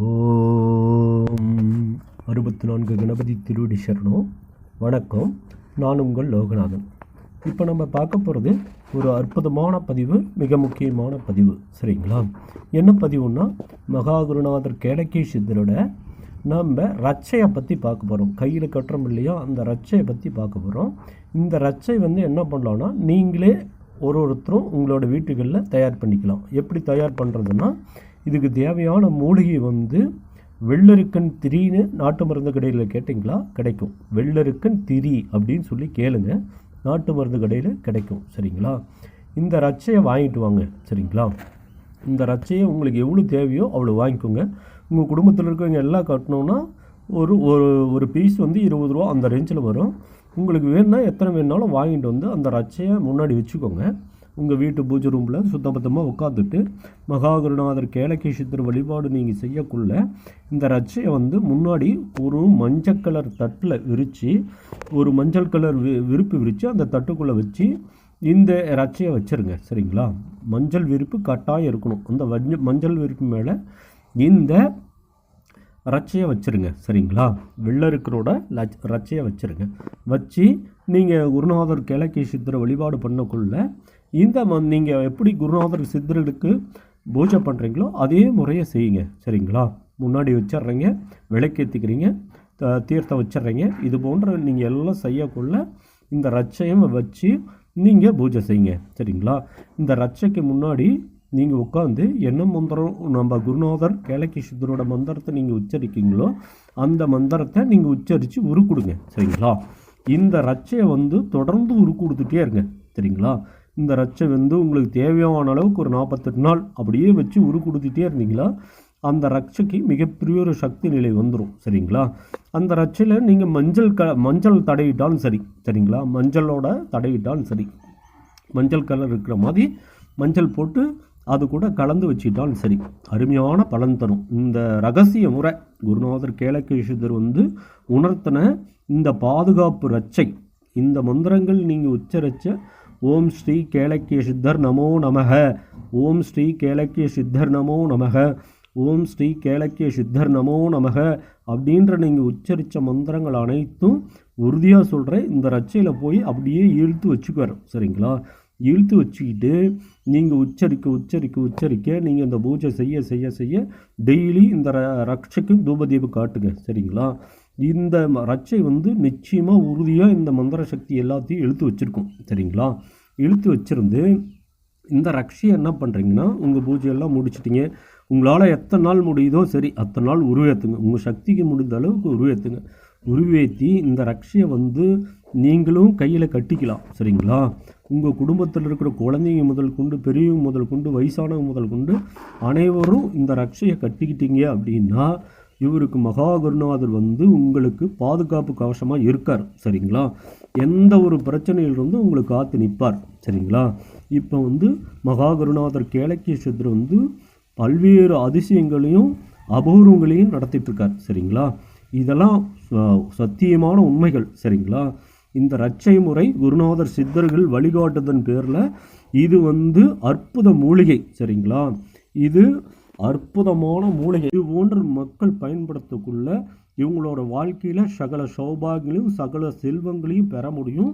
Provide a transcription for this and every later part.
ஓம் 64 கணபதி திருவடி சரணம். வணக்கம், நான் உங்கள் லோகநாதன். இப்போ நம்ம பார்க்க போகிறது ஒரு அற்புதமான பதிவு, மிக முக்கியமான பதிவு. சரிங்களா? என்ன பதிவுன்னா, மகாகுருநாதர் கேளக்கி சித்தரோட நம்ம ரட்சையை பற்றி பார்க்க போகிறோம். கையில் கட்டுறோம் இல்லையா, அந்த ரட்சையை பற்றி பார்க்க போகிறோம். இந்த ரட்சை என்ன பண்ணலான்னா, நீங்களே ஒருத்தரும் உங்களோட வீட்டுகளில் தயார் பண்ணிக்கலாம். எப்படி தயார் பண்ணுறதுன்னா, இதுக்கு தேவையான மூலிகை வெள்ளருக்கன் திரின்னு நாட்டு மருந்து கடையில் கேட்டிங்களா, கிடைக்கும். வெள்ளருக்கன் திரி அப்படின்னு சொல்லி கேளுங்க, நாட்டு மருந்து கடையில் கிடைக்கும். சரிங்களா? இந்த ரட்சையை வாங்கிட்டு வாங்க. சரிங்களா? இந்த ரட்சையை உங்களுக்கு எவ்வளோ தேவையோ அவ்வளோ வாங்கிக்கோங்க. உங்கள் குடும்பத்தில் இருக்கிறவங்க எல்லாம் கட்டணுன்னா ஒரு ஒரு பீஸ் 20 ரூபா அந்த ரேஞ்சில் வரும். உங்களுக்கு வேணுன்னா எத்தனை வேணுனாலும் வாங்கிட்டு அந்த ரட்சையை முன்னாடி வச்சுக்கோங்க. உங்கள் வீட்டு பூஜை ரூமில் சுத்தபத்தமாக உட்காந்துட்டு மகாகுருநாதர் கேளக்கி சித்தர் வழிபாடு நீங்கள் செய்யக்குள்ள இந்த ரட்சையை முன்னாடி ஒரு மஞ்சள் கலர் தட்டில் விரித்து, ஒரு மஞ்சள் கலர் விரிப்பு விரித்து அந்த தட்டுக்குள்ளே வச்சு இந்த ரட்சையை வச்சுருங்க. சரிங்களா? மஞ்சள் விரிப்பு கட்டாயம் இருக்கணும். அந்த மஞ்சள் விரிப்பு மேலே இந்த ரட்சையை வச்சுருங்க. சரிங்களா? வெள்ளருக்கரோட ரட்சையை வச்சுருங்க. வச்சு நீங்கள் குருநாதர் கேளக்கி சித்தரை வழிபாடு பண்ணக்குள்ள இந்த நீங்கள் எப்படி குருநாதர் சித்தர்களுக்கு பூஜை பண்ணுறீங்களோ அதே முறையை செய்யுங்க. சரிங்களா? முன்னாடி வச்சிட்றீங்க, விளக்கேற்றிக்கிறீங்க, தீர்த்தம் வச்சிட்றீங்க. இது போன்ற நீங்கள் எல்லாம் செய்யக்குள்ள இந்த ரட்சையும் வச்சு நீங்கள் பூஜை செய்யுங்க. சரிங்களா? இந்த ரட்சைக்கு முன்னாடி நீங்கள் உட்காந்து என்ன மந்திரம் நம்ம குருநாதர் கேளக்கி சித்தரோட மந்திரத்தை நீங்கள் உச்சரிக்கீங்களோ அந்த மந்திரத்தை நீங்கள் உச்சரித்து உரு கொடுங்க. சரிங்களா? இந்த ரட்சையை தொடர்ந்து உரு கொடுத்துட்டே இருங்க. சரிங்களா? இந்த ரட்சை உங்களுக்கு தேவையான அளவுக்கு ஒரு 48 நாள் அப்படியே வச்சு உரு கொடுத்துட்டே இருந்தீங்களா அந்த ரட்சைக்கு மிகப்பெரிய ஒரு சக்தி நிலை வந்துடும். சரிங்களா? அந்த ரட்சையில் நீங்கள் மஞ்சள் தடவிட்டாலும் சரி. சரிங்களா? மஞ்சளோட தடவிட்டாலும் சரி. மஞ்சள் கலர் இருக்கிற மாதிரி மஞ்சள் போட்டு அது கூட கலந்து வச்சுட்டாலும் சரி, அருமையான பலன் தரும். இந்த ரகசிய முறை குருநாதர் கேளக்கி சித்தர் உணர்த்தின இந்த பாதுகாப்பு ரட்சை, இந்த மந்திரங்கள் நீங்கள் உச்சரித்த ஓம் ஸ்ரீ கேளக்கி சித்தர் நமோ நமக, ஓம் ஸ்ரீ கேளக்கி சித்தர் நமோ நமக, ஓம் ஸ்ரீ கேளக்கி சித்தர் நமோ நமக அப்படின்ற நீங்கள் உச்சரித்த மந்திரங்கள் அனைத்தும் உறுதியாக சொல்கிறேன். இந்த ரட்சையில் போய் அப்படியே இழுத்து வச்சுக்குவார். சரிங்களா? இழுத்து வச்சுக்கிட்டு நீங்கள் உச்சரிக்க நீங்கள் இந்த பூஜை செய்ய டெய்லி இந்த ரட்சைக்கு தூபதீபம் காட்டுங்க. சரிங்களா? இந்த ரட்சை நிச்சயமாக உறுதியாக இந்த மந்திர சக்தி எல்லாத்தையும் இழுத்து வச்சுருக்கும். சரிங்களா? இழுத்து வச்சுருந்து இந்த ரட்சையை என்ன பண்ணுறீங்கன்னா, உங்கள் பூஜையெல்லாம் முடிச்சிட்டிங்க. உங்களால் எத்தனை நாள் முடியுதோ சரி அத்தனை நாள் உருவேற்றுங்க. உங்கள் சக்திக்கு முடிந்த அளவுக்கு உருவேற்றுங்க. உருவேற்றி இந்த ரட்சையை நீங்களும் கையில் கட்டிக்கலாம். சரிங்களா? உங்கள் குடும்பத்தில் இருக்கிற குழந்தைங்க முதல் கொண்டு, பெரியவங்க முதல் கொண்டு, வயசானவங்க முதல் கொண்டு அனைவரும் இந்த ரட்சையை கட்டிக்கிட்டீங்க அப்படின்னா இவருக்கு மகாகுருநாதர் உங்களுக்கு பாதுகாப்பு கவசமாக இருக்கார். சரிங்களா? எந்த ஒரு பிரச்சனையிலிருந்து உங்களுக்கு காத்து நிற்பார். சரிங்களா? இப்போ மகாகுருநாதர் கேளக்கி சித்தர் பல்வேறு அதிசயங்களையும் அபூர்வங்களையும் நடத்திட்டுருக்கார். சரிங்களா? இதெல்லாம் சத்தியமான உண்மைகள். சரிங்களா? இந்த ரட்சை முறை குருநாதர் சித்தர்கள் வழிகாட்டுதன் பேரில் இது அற்புத மூலிகை. சரிங்களா? இது அற்புதமான மூலிகை. இது போன்ற மக்கள் பயன்படுத்தக்குள்ள இவங்களோட வாழ்க்கையில் சகல சௌபாகியங்களையும் சகல செல்வங்களையும் பெற முடியும்.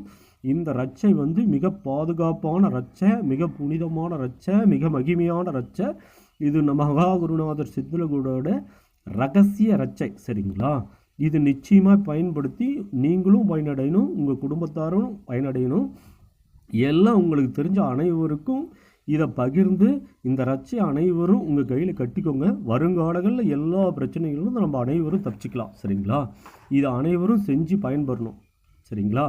இந்த ரட்சை மிக பாதுகாப்பான ரட்சை, மிக புனிதமான ரட்சை, மிக மகிமையான ரட்சை. இது மகாகுருநாதர் சித்தர்களோட ரகசிய ரட்சை. சரிங்களா? இது நிச்சயமாக பயன்படுத்தி நீங்களும் பயனடையணும், உங்கள் குடும்பத்தாரும் பயனடையணும். எல்லாம் உங்களுக்கு தெரிஞ்ச அனைவருக்கும் இதை பகிர்ந்து இந்த ரட்சை அனைவரும் உங்கள் கையில் கட்டிக்கோங்க. வருங்காலங்களில் எல்லா பிரச்சனைகளும் நம்ம அனைவரும் தப்பிச்சிக்கலாம். சரிங்களா? இதை அனைவரும் செஞ்சு பயன்பெறணும். சரிங்களா?